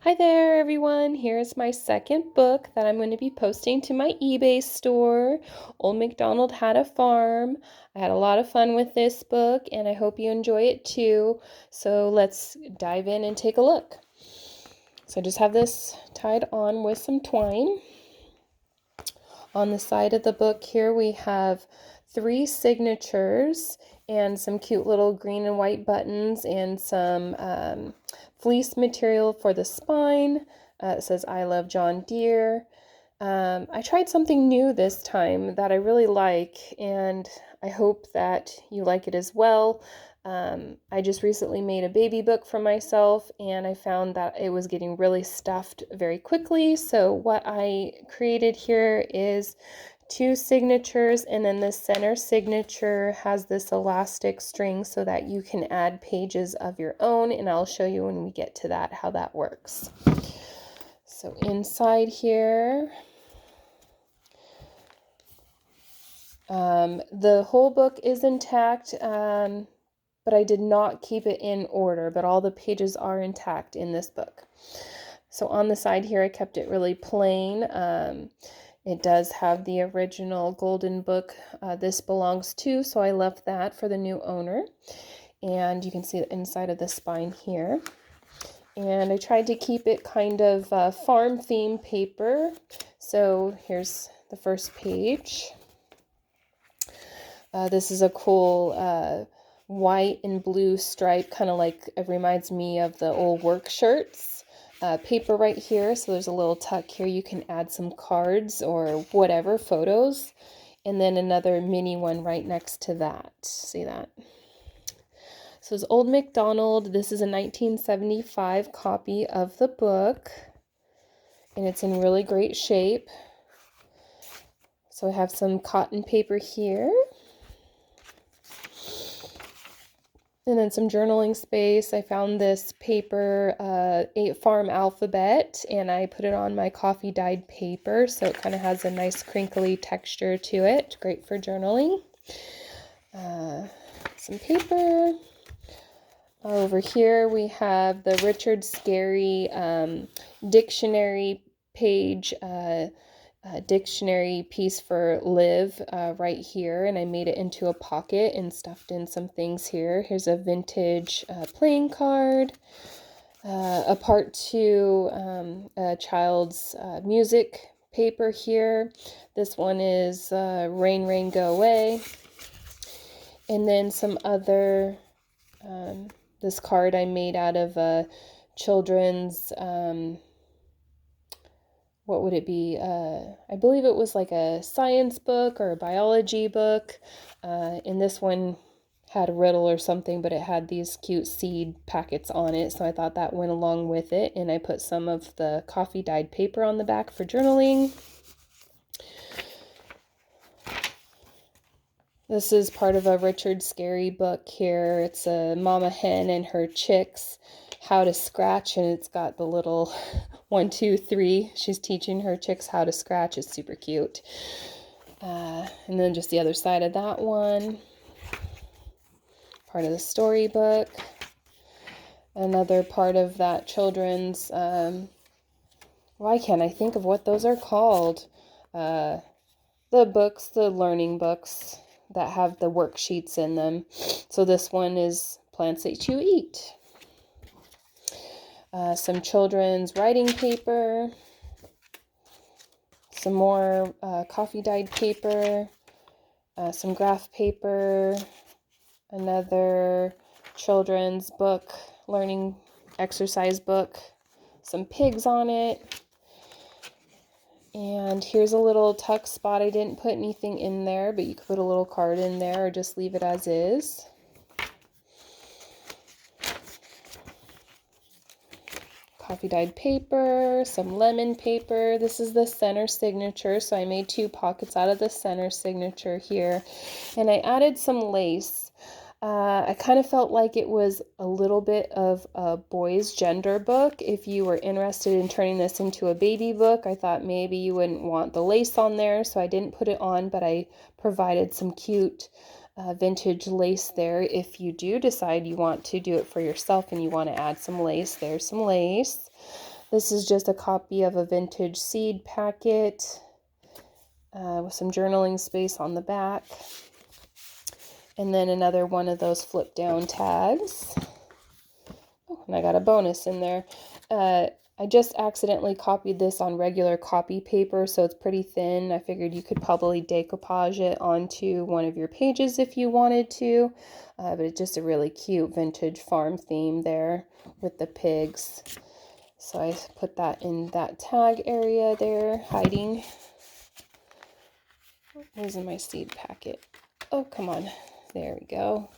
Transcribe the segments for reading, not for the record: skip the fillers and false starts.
Hi there, everyone. Here's my second book that I'm going to be posting to my eBay store. Old McDonald Had a Farm. I had a lot of fun with this book, and I hope you enjoy it too. So let's dive in and take a look. So I just have this tied on with some twine. On the side of the book here, we have 3 signatures and some cute little green and white buttons and some fleece material for the spine. It says, "I love John Deere." I tried something new this time that I really like, and I hope that you like it as well. I just recently made a baby book for myself, and I found that it was getting really stuffed very quickly. So what I created here is 2 signatures, and then the center signature has this elastic string so that you can add pages of your own, and I'll show you when we get to that how that works. So inside here, the whole book is intact, but I did not keep it in order, but all the pages are intact in this book. So on the side here, I kept it really plain. It does have the original golden book this belongs to, so I left that for the new owner. And you can see the inside of the spine here. And I tried to keep it kind of farm theme paper. So here's the first page. This is a cool white and blue stripe, kind of like it reminds me of the old work shirts. Paper right here, so there's a little tuck here. You can add some cards or whatever, photos, and then another mini one right next to that. See that? So it's Old McDonald. This is a 1975 copy of the book, and it's in really great shape. So I have some cotton paper here. And then some journaling space. I found this paper, farm alphabet, and I put it on my coffee dyed paper, so it kind of has a nice crinkly texture to it. Great for journaling. Some paper. Over here we have the Richard Scarry dictionary page, dictionary piece for live right here, and I made it into a pocket and stuffed in some things here. Here's a vintage playing card, a part 2 a child's music paper here. This one is Rain, Rain, Go Away. And then some other, this card I made out of children's, what would it be? I believe it was like a science book or a biology book. And this one had a riddle or something, but it had these cute seed packets on it. So I thought that went along with it. And I put some of the coffee dyed paper on the back for journaling. This is part of a Richard Scarry book here. It's a mama hen and her chicks, how to scratch, and it's got the little 1, 2, 3. She's teaching her chicks how to scratch. It's super cute. And then just the other side of that one. Part of the storybook. Another part of that children's, why can't I think of what those are called? The books, the learning books that have the worksheets in them. So this one is Plants That You Eat. Some children's writing paper. Some more coffee dyed paper. Some graph paper. Another children's book, learning exercise book. Some pigs on it. And here's a little tuck spot. I didn't put anything in there, but you could put a little card in there or just leave it as is. Coffee dyed paper, some lemon paper. This is the center signature, so I made 2 pockets out of the center signature here. And I added some lace. I kind of felt like it was a little bit of a boys' gender book. If you were interested in turning this into a baby book, I thought maybe you wouldn't want the lace on there, so I didn't put it on, but I provided some cute vintage lace there. If you do decide you want to do it for yourself and you want to add some lace, there's some lace. This is just a copy of a vintage seed packet with some journaling space on the back. And then another one of those flip down tags. Oh, and I got a bonus in there. I just accidentally copied this on regular copy paper, so it's pretty thin. I figured you could probably decoupage it onto one of your pages if you wanted to. But it's just a really cute vintage farm theme there with the pigs. So I put that in that tag area there, hiding. Where's my seed packet? Oh, come on. There we go.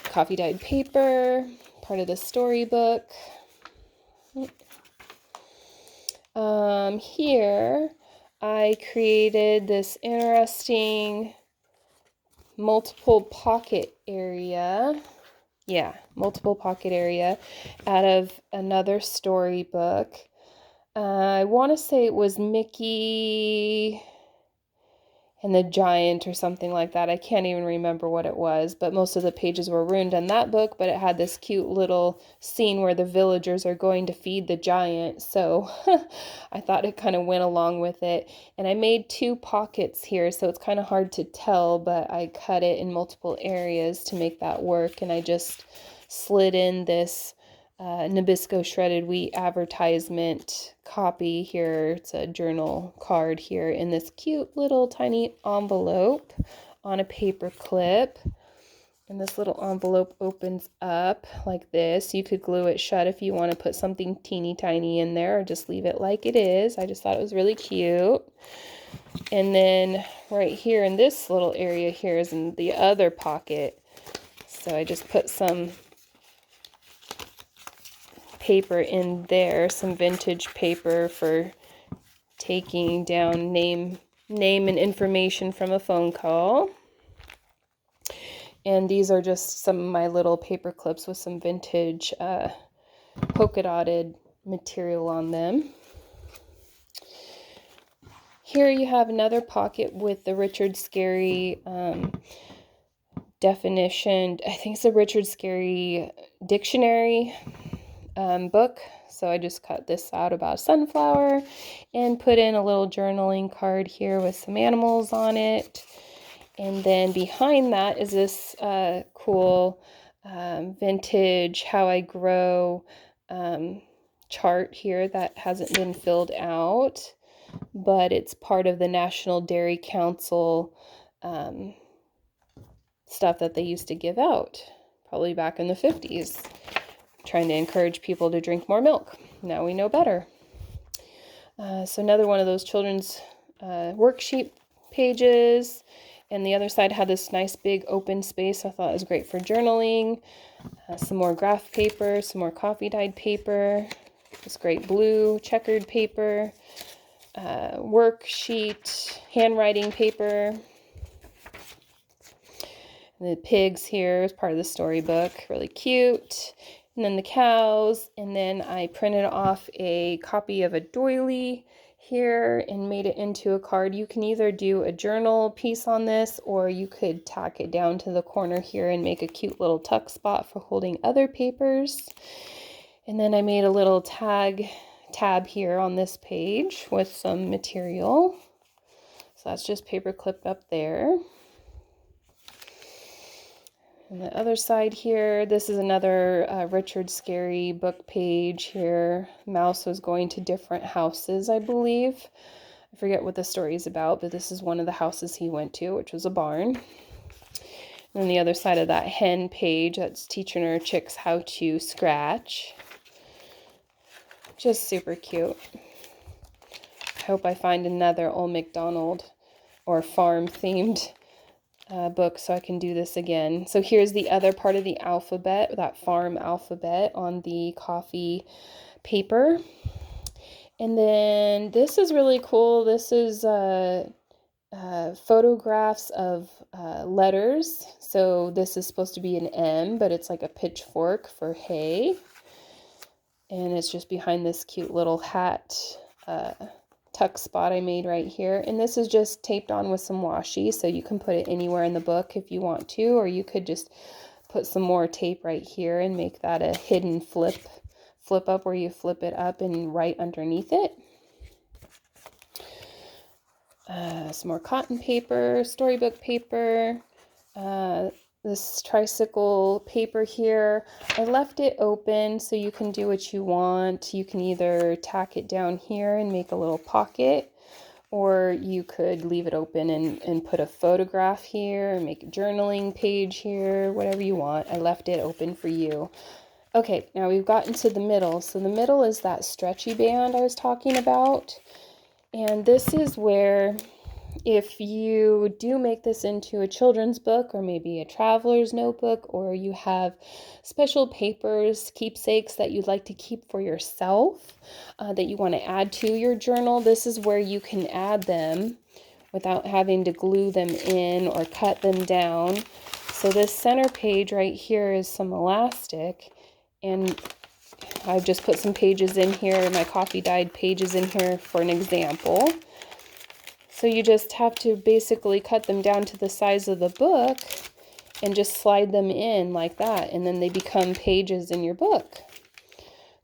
Coffee dyed paper, part of the storybook. Here I created this interesting multiple pocket area. Yeah, multiple pocket area out of another storybook. I want to say it was Mickey and the Giant or something like that. I can't even remember what it was, but most of the pages were ruined in that book, but it had this cute little scene where the villagers are going to feed the giant, so I thought it kind of went along with it. And I made 2 pockets here, so it's kind of hard to tell, but I cut it in multiple areas to make that work, and I just slid in this Nabisco shredded wheat advertisement copy here. It's a journal card here in this cute little tiny envelope on a paper clip. And this little envelope opens up like this. You could glue it shut if you want to put something teeny tiny in there, or just leave it like it is. I just thought it was really cute. And then right here in this little area here is in the other pocket. So I just put some paper in there, some vintage paper for taking down name and information from a phone call. And these are just some of my little paper clips with some vintage polka dotted material on them. Here you have another pocket with the Richard Scarry definition. I think it's a Richard Scarry dictionary book. So I just cut this out about sunflower and put in a little journaling card here with some animals on it. And then behind that is this cool vintage how I grow chart here that hasn't been filled out, but it's part of the National Dairy Council stuff that they used to give out probably back in the 50s. Trying to encourage people to drink more milk. Now we know better. So another one of those children's worksheet pages. And the other side had this nice big open space I thought was great for journaling. Some more graph paper, some more coffee dyed paper. This great blue checkered paper. Worksheet, handwriting paper. And the pigs here is part of the storybook. Really cute. And then the cows, and then I printed off a copy of a doily here and made it into a card. You can either do a journal piece on this, or you could tack it down to the corner here and make a cute little tuck spot for holding other papers. And then I made a little tab here on this page with some material. So that's just paper clipped up there. On the other side here, this is another Richard Scarry book page here. Mouse was going to different houses, I believe. I forget what the story is about, but this is one of the houses he went to, which was a barn. And on the other side of that hen page, that's teaching her chicks how to scratch. Just super cute. I hope I find another Old McDonald or farm themed book so I can do this again. So here's the other part of the alphabet, that farm alphabet on the coffee paper. And then this is really cool. This is photographs of letters. So this is supposed to be an M, but it's like a pitchfork for hay. And it's just behind this cute little hat tuck spot I made right here. And this is just taped on with some washi, so you can put it anywhere in the book if you want to, or you could just put some more tape right here and make that a hidden flip flip up where you flip it up and right underneath it. Some more cotton paper, storybook paper, this tricycle paper here. I left it open so you can do what you want. You can either tack it down here and make a little pocket, or you could leave it open and put a photograph here and make a journaling page here, whatever you want. I left it open for you. Okay, now we've gotten to the middle. So the middle is that stretchy band I was talking about. And this is where, if you do make this into a children's book or maybe a traveler's notebook, or you have special papers, keepsakes that you'd like to keep for yourself, that you want to add to your journal, this is where you can add them without having to glue them in or cut them down. So this center page right here is some elastic, and I've just put some pages in here, my coffee dyed pages in here for an example. So you just have to basically cut them down to the size of the book and just slide them in like that, and then they become pages in your book.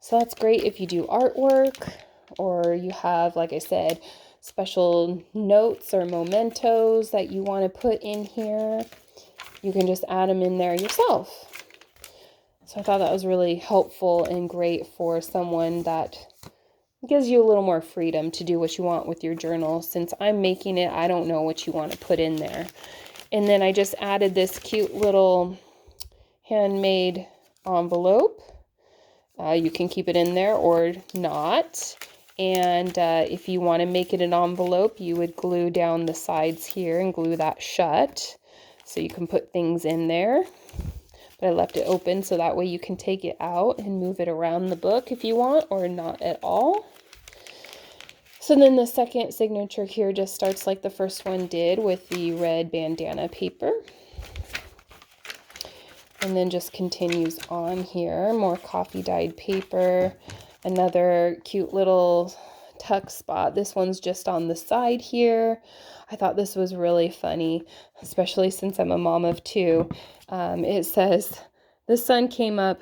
So that's great if you do artwork, or you have, like I said, special notes or mementos that you want to put in here. You can just add them in there yourself. So I thought that was really helpful and great for someone that gives you a little more freedom to do what you want with your journal. Since I'm making it, I don't know what you want to put in there. And then I just added this cute little handmade envelope. You can keep it in there or not. And if you want to make it an envelope, you would glue down the sides here and glue that shut so you can put things in there. But I left it open so that way you can take it out and move it around the book if you want, or not at all. So then the second signature here just starts like the first one did with the red bandana paper. And then just continues on here. More coffee dyed paper. Another cute little tuck spot. This one's just on the side here. I thought this was really funny, especially since I'm a mom of two. It says, "The sun came up.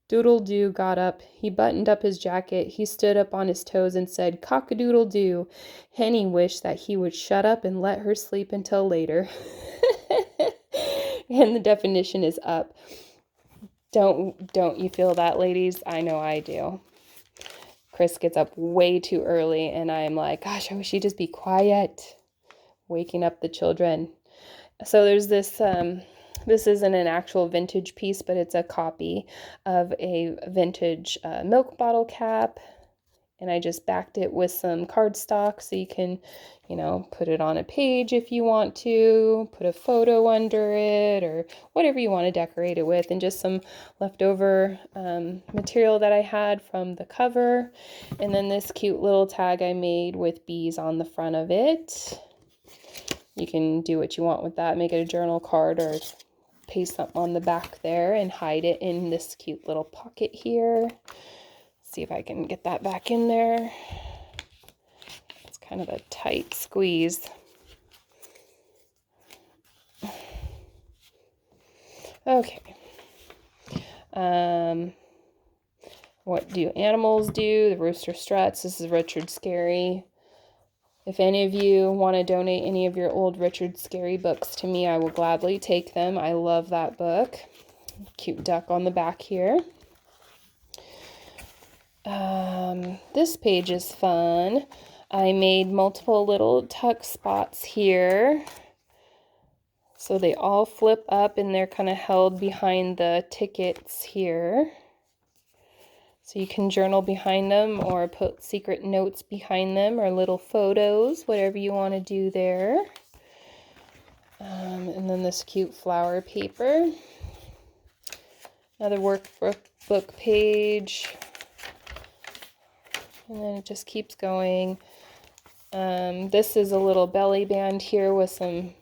Doodle-doo got up. He buttoned up his jacket. He stood up on his toes and said, 'Cock-a-doodle-doo.' Henny wished that he would shut up and let her sleep until later." And the definition is up. Don't you feel that, ladies? I know I do. Chris gets up way too early, and I'm like, gosh, I wish he'd just be quiet, waking up the children. So there's this, this isn't an actual vintage piece, but it's a copy of a vintage milk bottle cap. And I just backed it with some cardstock so you can, put it on a page if you want to, put a photo under it, or whatever you want to decorate it with, and just some leftover material that I had from the cover. And then this cute little tag I made with bees on the front of it. You can do what you want with that, make it a journal card or paste something on the back there and hide it in this cute little pocket here. See if I can get that back in there. It's kind of a tight squeeze. Okay. What do animals do? The rooster struts. This is Richard Scarry. If any of you want to donate any of your old Richard Scarry books to me, I will gladly take them. I love that book. Cute duck on the back here. This page is fun. I made multiple little tuck spots here. So they all flip up and they're kind of held behind the tickets here. So you can journal behind them or put secret notes behind them or little photos, whatever you want to do there. And then this cute flower paper. Another workbook page. And then it just keeps going. This is a little belly band here with some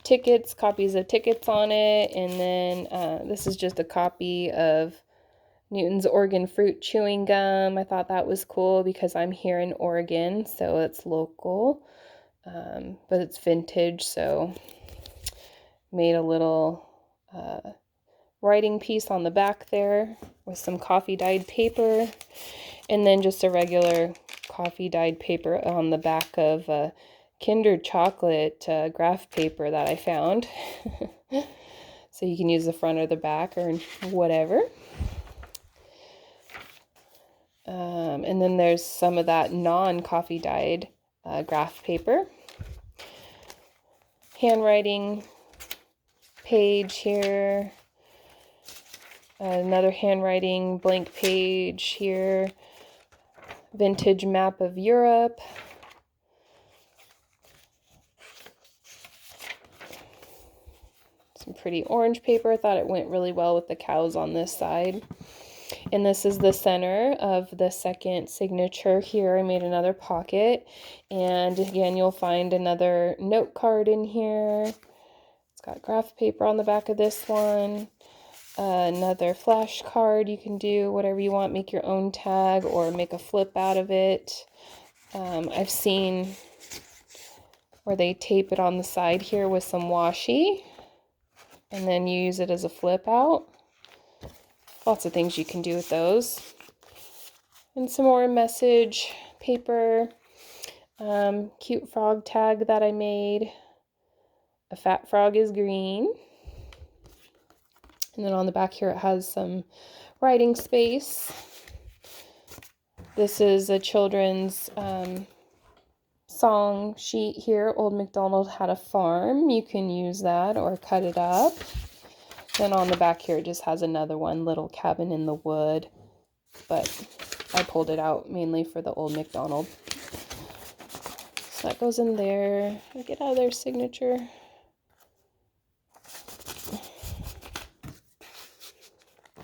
tickets, copies of tickets on it. And then this is just a copy of Newton's Oregon Fruit Chewing Gum. I thought that was cool because I'm here in Oregon, so it's local. But it's vintage, so made a little writing piece on the back there with some coffee dyed paper, and then just a regular coffee dyed paper on the back of Kinder chocolate graph paper that I found. So you can use the front or the back or whatever. And then there's some of that non-coffee dyed graph paper. Handwriting page here. Another handwriting blank page here. Vintage map of Europe. Some pretty orange paper. I thought it went really well with the cows on this side. And this is the center of the second signature here. I made another pocket. And again, you'll find another note card in here. It's got graph paper on the back of this one. Another flash card. You can do whatever you want. Make your own tag or make a flip out of it. I've seen where they tape it on the side here with some washi. And then you use it as a flip out. Lots of things you can do with those. And some more message paper. Cute frog tag that I made. A fat frog is green. And then on the back here it has some writing space. This is a children's song sheet here. Old McDonald had a farm. You can use that or cut it up. Then on the back here, it just has another one, Little Cabin in the Wood. But I pulled it out mainly for the Old McDonald. So that goes in there. Get out of their signature.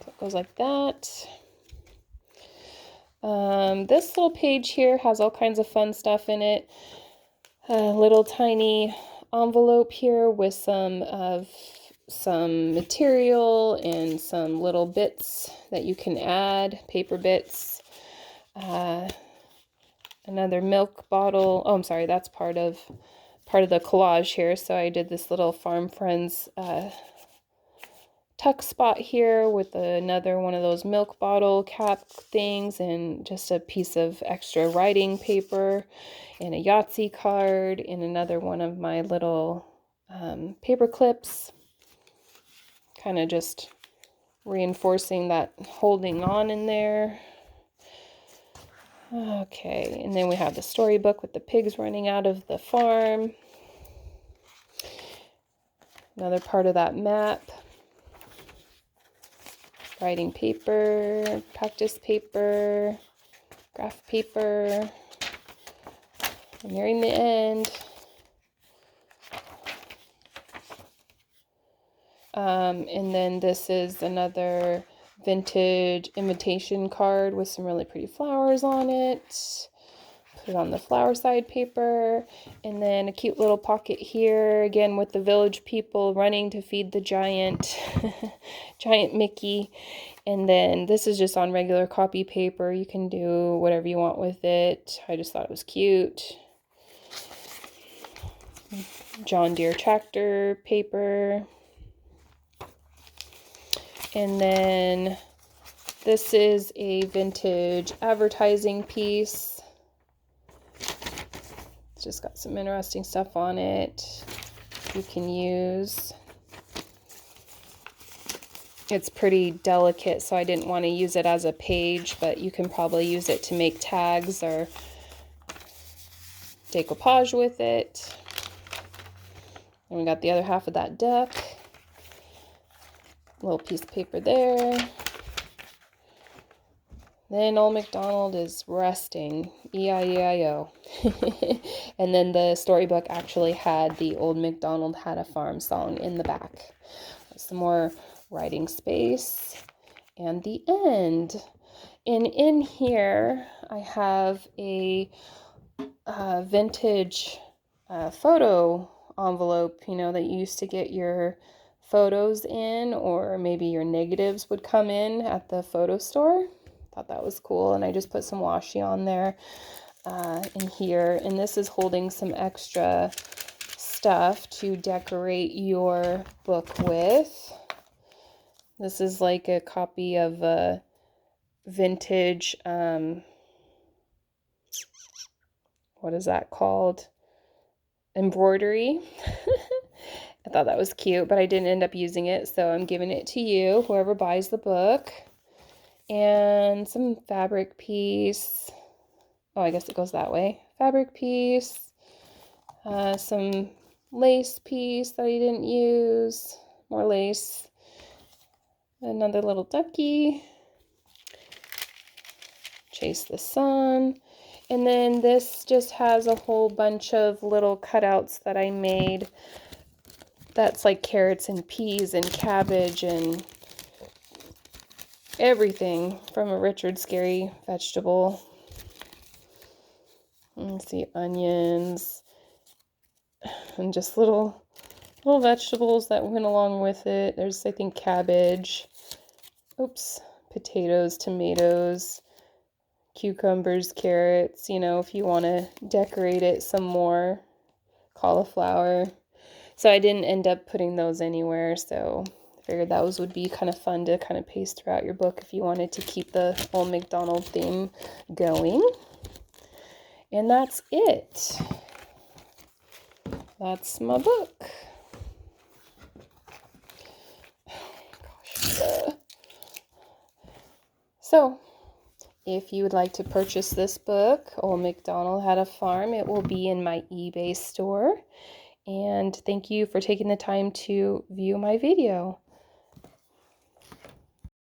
So it goes like that. This little page here has all kinds of fun stuff in it. A little tiny envelope here with some material and some little bits that you can add, paper bits. Another milk bottle. Oh, I'm sorry, that's part of the collage here. So I did this little Farm Friends tuck spot here with another one of those milk bottle cap things and just a piece of extra writing paper and a Yahtzee card and another one of my little paper clips. Kind of just reinforcing that holding on in there. Okay, and then we have the storybook with the pigs running out of the farm. Another part of that map. Writing paper, practice paper, graph paper. I'm nearing the end. And then this is another vintage invitation card with some really pretty flowers on it. Put it on the flower side paper. And then a cute little pocket here, again with the village people running to feed the giant, giant Mickey. And then this is just on regular copy paper. You can do whatever you want with it. I just thought it was cute. John Deere tractor paper. And then this is a vintage advertising piece. It's just got some interesting stuff on it you can use. It's pretty delicate, so I didn't want to use it as a page, but you can probably use it to make tags or decoupage with it. And we got the other half of that duck. Little piece of paper there. Then Old McDonald is resting. E-I-E-I-O. And then the storybook actually had the Old McDonald Had a Farm song in the back. Some more writing space. And the end. And in here, I have a vintage photo envelope, you know, that you used to get your photos in, or maybe your negatives would come in at the photo store. Thought that was cool, and I just put some washi on there in here, and this is holding some extra stuff to decorate your book with. This is like a copy of a vintage, what is that called? Embroidery. I thought that was cute, but I didn't end up using it, so I'm giving it to you, whoever buys the book. And some fabric piece. Oh, I guess it goes that way. Fabric piece. Some lace piece that I didn't use. More lace. Another little ducky. Chase the sun. And then this just has a whole bunch of little cutouts that I made. That's like carrots and peas and cabbage and everything from a Richard Scarry vegetable. Let's see, onions and just little vegetables that went along with it. There's, I think, cabbage. Oops, potatoes, tomatoes, cucumbers, carrots, you know, if you want to decorate it some more. Cauliflower. So I didn't end up putting those anywhere, so I figured those would be kind of fun to kind of paste throughout your book if you wanted to keep the Old McDonald theme going. And that's it. That's my book. So, if you would like to purchase this book, Old McDonald Had a Farm, it will be in my eBay store. And thank you for taking the time to view my video.